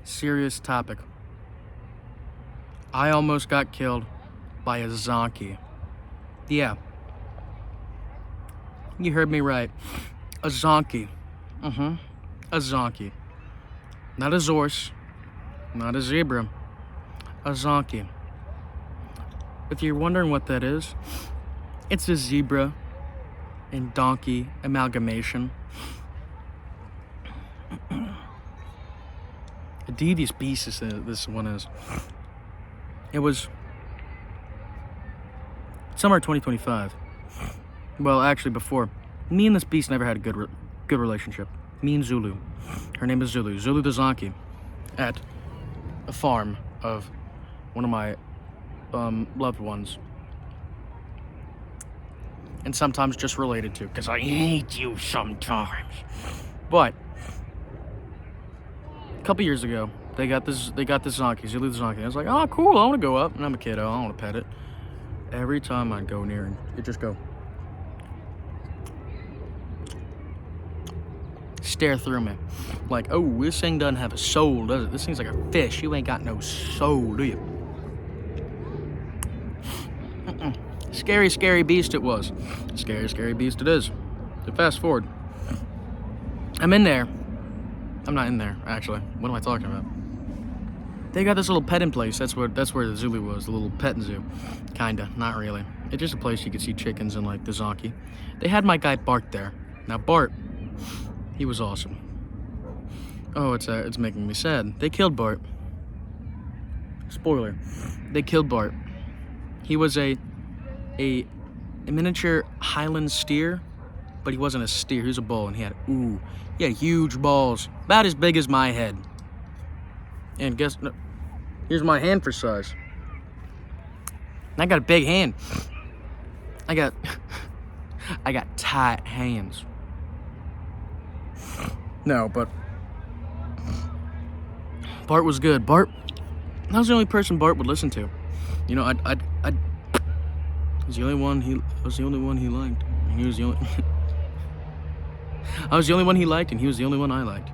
Serious topic. I almost got killed by a Zonkey. Yeah. You heard me right. A Zonkey. A Zonkey. Not a Zorse. Not a zebra. A Zonkey. If you're wondering what that is, it's a zebra and donkey amalgamation. A devious beast this one is. It was summer 2025. Well, actually before. Me and this beast never had a good relationship. Me and Zulu. Her name is Zulu. Zulu the Zonkey. At a farm of one of my loved ones. And sometimes just related to, because I hate you sometimes. But a couple years ago, they got this Zonkey, Zulu the Zonkey. I was like, oh cool, I want to go up, and I'm a kiddo, I want to pet it. Every time I'd go near it, it'd just go stare through me. Like, oh, this thing doesn't have a soul, does it? This thing's like a fish. You ain't got no soul, do you? Scary, scary beast it was. Scary, scary beast it is. So fast forward. I'm in there. I'm not in there, actually. What am I talking about? They got this little petting place. That's where the Zulu was, the little petting zoo. Kinda, not really. It's just a place you could see chickens and like the Zonkey. They had my guy Bart there. Now Bart, he was awesome. Oh, it's making me sad. They killed Bart. Spoiler. They killed Bart. He was a miniature Highland steer, but he wasn't a steer. He was a bull, and he had huge balls, about as big as my head. And no, here's my hand for size. And I got a big hand. I got tight hands. No, but Bart was good. Bart, that was the only person Bart would listen to. You know, I was the only one he liked. And he was the only I was the only one he liked, and he was the only one I liked.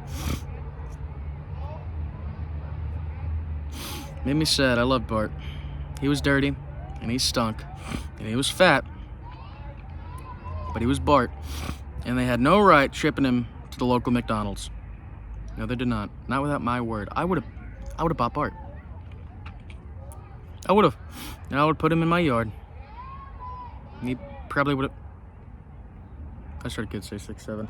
Made me sad. I loved Bart. He was dirty, and he stunk, and he was fat, but he was Bart, and they had no right shipping him to the local McDonald's. No, they did not. Not without my word. I would have bought Bart. I would have. And I would put him in my yard. And he probably would have. I started kids say 6, 7.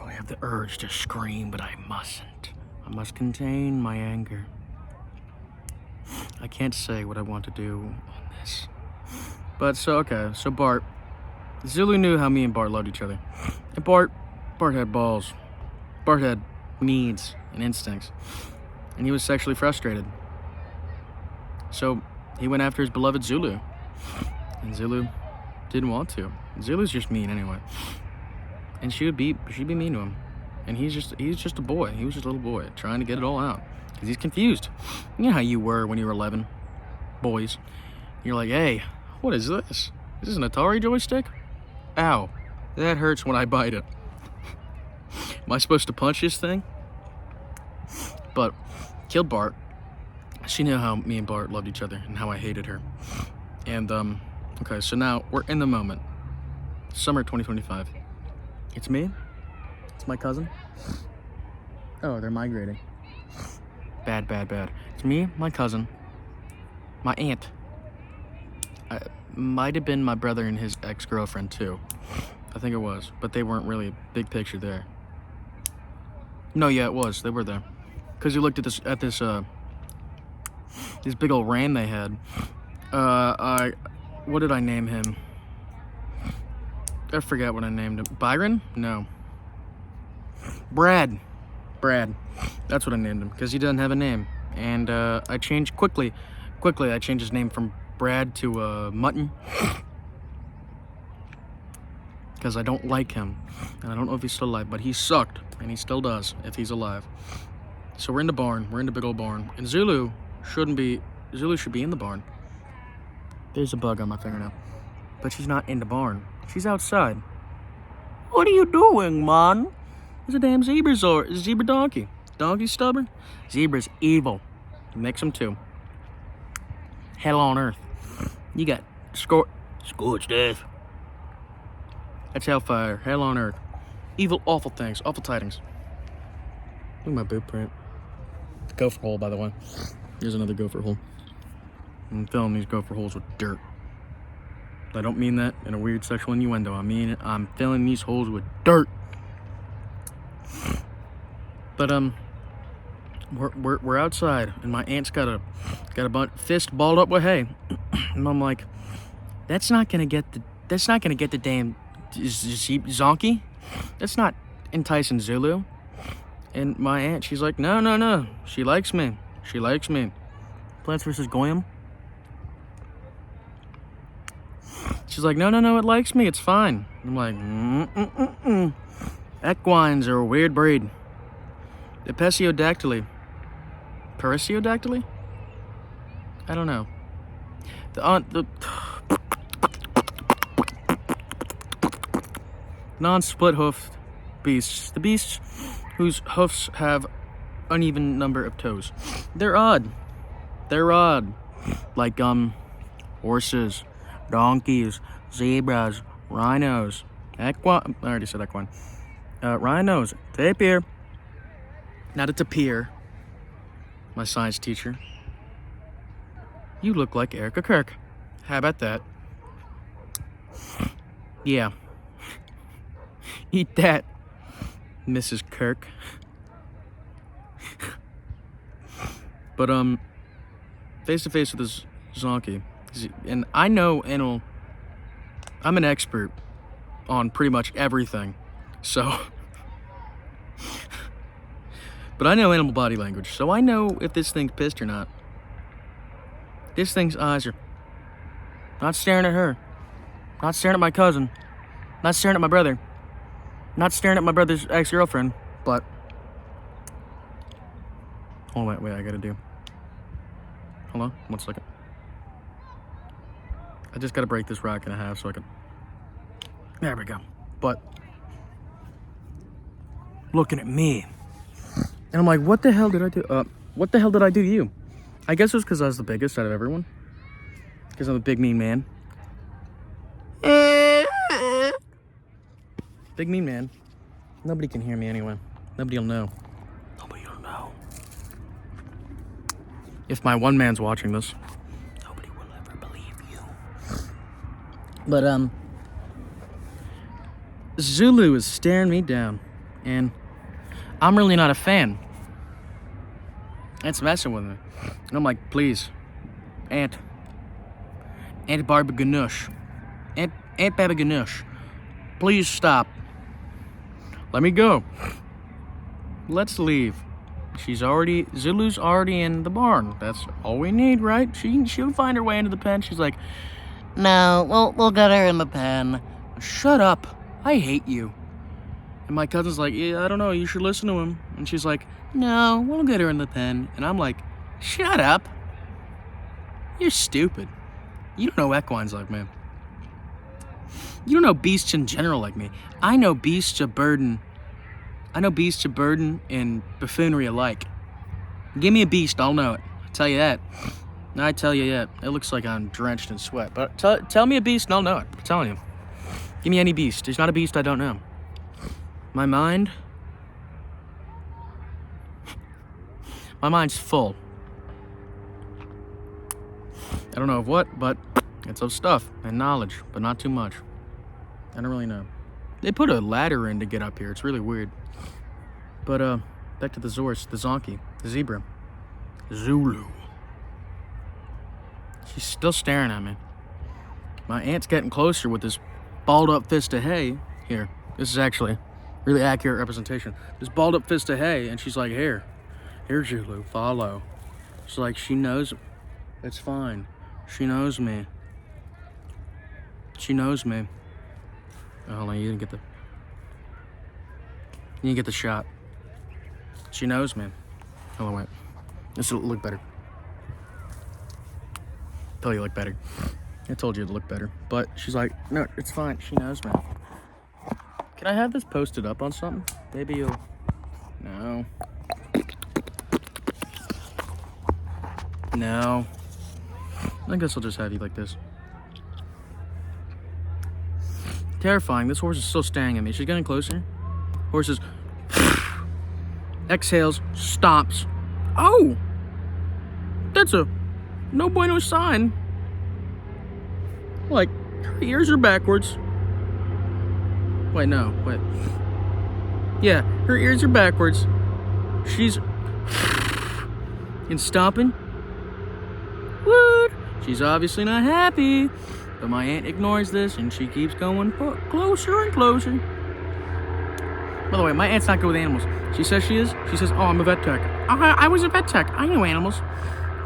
I have the urge to scream, but I mustn't. I must contain my anger. I can't say what I want to do on this. But so Bart. Zulu knew how me and Bart loved each other. And Bart had balls. Bart had needs and instincts. And he was sexually frustrated. So he went after his beloved Zulu. And Zulu didn't want to. Zulu's just mean anyway. And she'd be mean to him. And he's just a boy. He was just a little boy trying to get it all out. Because he's confused. You know how you were when you were 11? Boys. You're like, hey, what is this? Is this an Atari joystick? Ow. That hurts when I bite it. Am I supposed to punch this thing? But killed Bart. She knew how me and Bart loved each other and how I hated her. And, okay, so now we're in the moment. Summer 2025. It's me. It's my cousin. Oh, they're migrating. Bad. It's me, my cousin, my aunt. Might have been my brother and his ex-girlfriend, too. I think it was. But they weren't really big picture there. No, yeah, it was. They were there. Because you looked at this big old ram they had. What did I name him? I forgot what I named him. Byron? No. Brad. That's what I named him, because he doesn't have a name. And I changed quickly. I changed his name from Brad to Mutton. Because I don't like him. And I don't know if he's still alive, but he sucked. And he still does, if he's alive. So we're in the barn. We're in the big old barn. And Zulu should be in the barn. There's a bug on my finger now. But she's not in the barn. She's outside. What are you doing, man? There's a damn zebra donkey. Donkey's stubborn. Zebra's evil. Mix them too. Hell on earth. You got scorched earth. That's hellfire. Hell on earth. Evil, awful things. Awful tidings. Look at my boot print. Gopher hole, by the way. Here's another gopher hole. I'm filling these gopher holes with dirt. I don't mean that in a weird sexual innuendo. I mean I'm filling these holes with dirt. But we're outside, and my aunt's got a fist balled up with hay, and I'm like, that's not gonna get the damn Zonkey. That's not enticing Zulu. And my aunt, she's like, no, she likes me. Plants vs. Goyim. She's like, no, it likes me. It's fine. I'm like, Equines are a weird breed. The Perissodactyly. I don't know. The non-split hoofed beasts. The beasts whose hoofs have uneven number of toes. They're odd. Like horses, donkeys, zebras, rhinos, I already said equine. Rhinos, tapir. Not a tapir. My science teacher. You look like Erica Kirk. How about that? Yeah. Eat that, Mrs. Kirk. But face to face with this Zonkey, and I know animal. I'm an expert on pretty much everything, so. But I know animal body language, so I know if this thing's pissed or not. This thing's eyes are not staring at her, not staring at my cousin, not staring at my brother, not staring at my brother's ex-girlfriend, but. Oh, wait, I gotta do. Hold on, 1 second. I just gotta break this rock in half so I can. There we go. But. Looking at me. And I'm like, what the hell did I do? What the hell did I do to you? I guess it was because I was the biggest out of everyone. Because I'm a big, mean man. Big, mean man. Nobody can hear me anyway. Nobody will know. If my one man's watching this, nobody will ever believe you. But, Zulu is staring me down. And I'm really not a fan. It's messing with me. And I'm like, please, Aunt Barbara Ganoush. Aunt Baba Ganoush. Please stop. Let me go. Let's leave. Zulu's already in the barn. That's all we need, right? She'll find her way into the pen. She's like, no, we'll get her in the pen. Shut up. I hate you. And my cousin's like, yeah, I don't know, you should listen to him. And she's like, no, we'll get her in the pen. And I'm like, shut up. You're stupid. You don't know equines like me. You don't know beasts in general like me. I know beasts of burden and buffoonery alike. Give me a beast, I'll know it. I'll tell you that. I tell you that. It looks like I'm drenched in sweat. But tell me a beast and I'll know it. I'm telling you. Give me any beast. There's not a beast I don't know. My mind's full. I don't know of what, but it's of stuff and knowledge, but not too much. I don't really know. They put a ladder in to get up here. It's really weird. But back to the Zonkey, the zebra, Zulu. She's still staring at me. My aunt's getting closer with this balled up fist of hay. Here, this is actually really accurate representation. This balled up fist of hay, and she's like, here, Zulu, follow. She's like, she knows. It's fine. She knows me. Oh, hold on, you didn't get the shot. She knows me. Hold on, wait. This will look better. Tell you look better. I told you to look better. But she's like, no, it's fine. She knows me. Can I have this posted up on something? Maybe you'll. No. No. I guess I'll just have you like this. Terrifying. This horse is still staring at me. She's getting closer. Horse is exhales, stops. Oh! That's a no bueno sign. Like, her ears are backwards. Wait, no. Wait. Yeah, her ears are backwards. She's and stomping. What? She's obviously not happy. But my aunt ignores this and she keeps going closer and closer. By the way, my aunt's not good with animals. She says she is. She says, oh, I'm a vet tech. I was a vet tech. I know animals.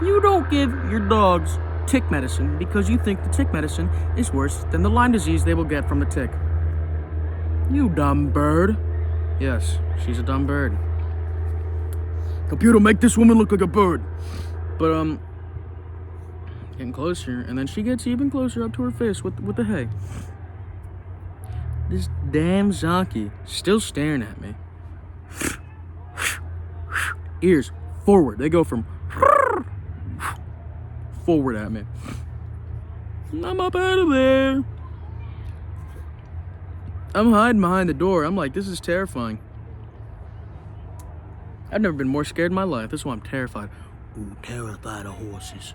You don't give your dogs tick medicine because you think the tick medicine is worse than the Lyme disease they will get from the tick. You dumb bird. Yes, she's a dumb bird. Computer, make this woman look like a bird. But, getting closer, and then she gets even closer up to her face with the hay. This damn Zonkey still staring at me. Ears forward. They go from forward at me. I'm up out of there. I'm hiding behind the door. I'm like, this is terrifying. I've never been more scared in my life. This is why I'm terrified. Ooh, terrified of horses.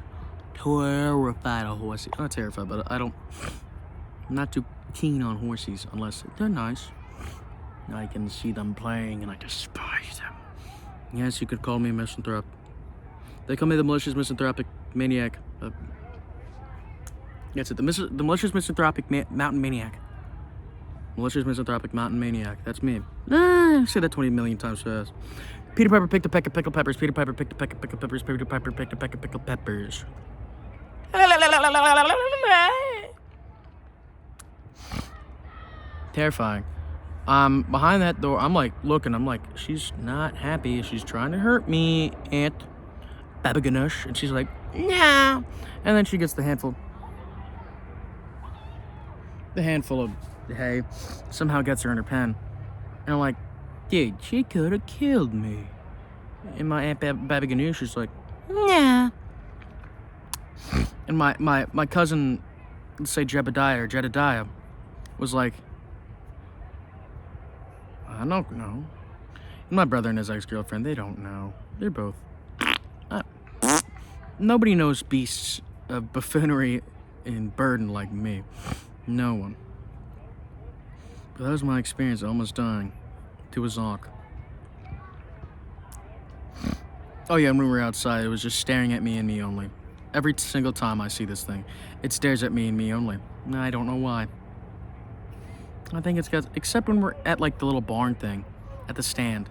Terrified of horses. I'm not terrified, but I'm not too keen on horses unless they're nice. I can see them playing and I despise them. Yes, you could call me a misanthrope. They call me the malicious misanthropic maniac. That's it. The malicious misanthropic mountain maniac. Malicious misanthropic mountain maniac. That's me. I say that 20 million times fast. Peter Piper picked a peck of pickled peppers. Peter Piper picked a peck of pickled peppers. Peter Piper picked a peck of pickled peppers. Terrifying. Behind that door, I'm like looking. I'm like, she's not happy. She's trying to hurt me, Aunt Babaganush. And she's like, no. And then she gets the handful of hay. Somehow gets her in her pen. And I'm like, dude, she could have killed me. And my Aunt Babaganush is like, nah. And my cousin, let's say Jedediah, was like, I don't know. And my brother and his ex-girlfriend, they don't know. They're both. Nobody knows beasts of buffoonery and burden like me. No one. But that was my experience, almost dying to a zonk. Oh yeah, and when we were outside, it was just staring at me and me only. Every single time I see this thing, it stares at me and me only. I don't know why. I think it's because, except when we're at like the little barn thing, at the stand.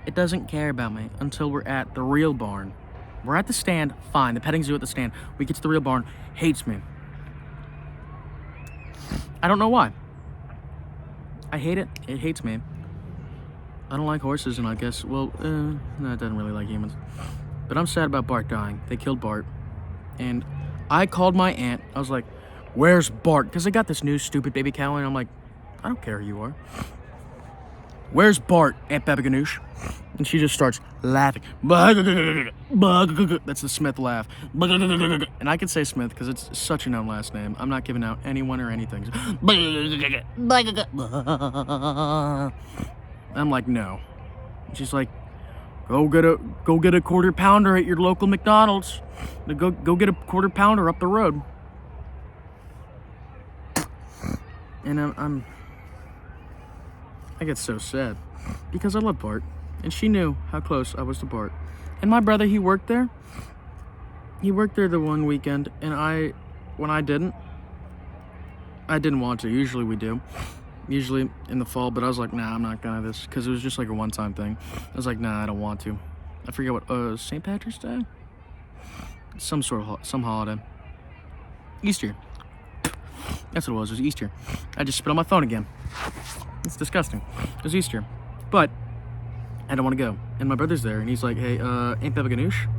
It doesn't care about me until we're at the real barn. We're at the stand, fine, the petting zoo at the stand. We get to the real barn, hates me. I don't know why. I hate it, it hates me. I don't like horses, and I guess, well, no, it doesn't really like humans. But I'm sad about Bart dying. They killed Bart. And I called my aunt. I was like, where's Bart? Because I got this new stupid baby cow, and I'm like, I don't care who you are. Where's Bart, Aunt Babaganoosh? And she just starts laughing. That's the Smith laugh. And I can say Smith because it's such a known last name. I'm not giving out anyone or anything. I'm like, no. And she's like, go get a quarter pounder at your local McDonald's. Go get a quarter pounder up the road. And I get so sad because I love Bart, and she knew how close I was to Bart. And my brother, he worked there. He worked there the one weekend, and when I didn't want to. Usually we do. Usually in the fall, but I was like, nah, I'm not gonna do this, because it was just like a one-time thing. I was like, nah, I don't want to. I forget what, St. Patrick's Day? Some holiday. Easter. That's what it was Easter. I just spit on my phone again. It's disgusting. It was Easter. But I don't want to go. And my brother's there, and he's like, hey, Aunt Babaganoosh?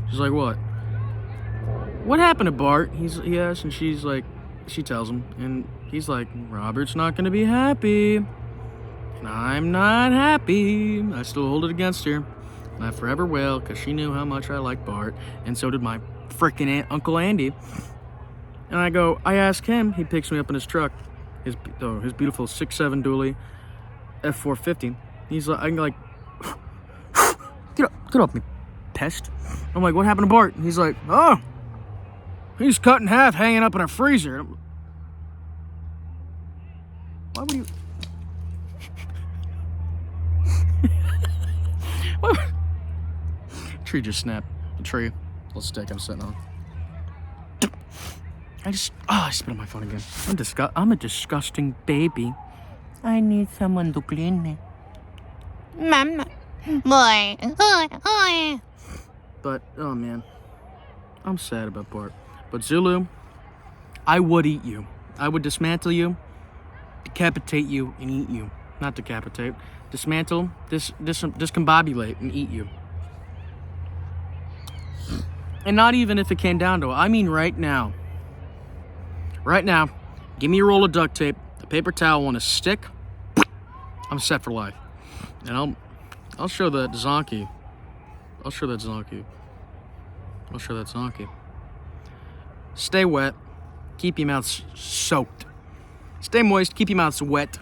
She's like, what? What happened to Bart? He asks, and she's like, she tells him, and he's like, Robert's not going to be happy. And I'm not happy. I still hold it against her. And And I forever will, because she knew how much I liked Bart, and so did my freaking Uncle Andy. And I ask him, he picks me up in his truck, his beautiful 6.7 dually F450. He's like, I'm like, get up, me pest. I'm like, what happened to Bart? And he's like, oh, he's cut in half, hanging up in a freezer. Why would you? Tree just snapped. The tree, little stick I'm sitting on. I spit on my phone again. I'm a disgusting baby. I need someone to clean me. Mama. Boy. But, oh man, I'm sad about Bart. But Zulu, I would eat you. I would dismantle you, decapitate you, and eat you. Not decapitate. Dismantle, discombobulate, and eat you. And not even if it came down to it. I mean right now. Right now, give me a roll of duct tape, a paper towel on a stick. I'm set for life. And I'll show that Zonkey. Stay wet. Keep your mouth soaked. Stay moist. Keep your mouths wet.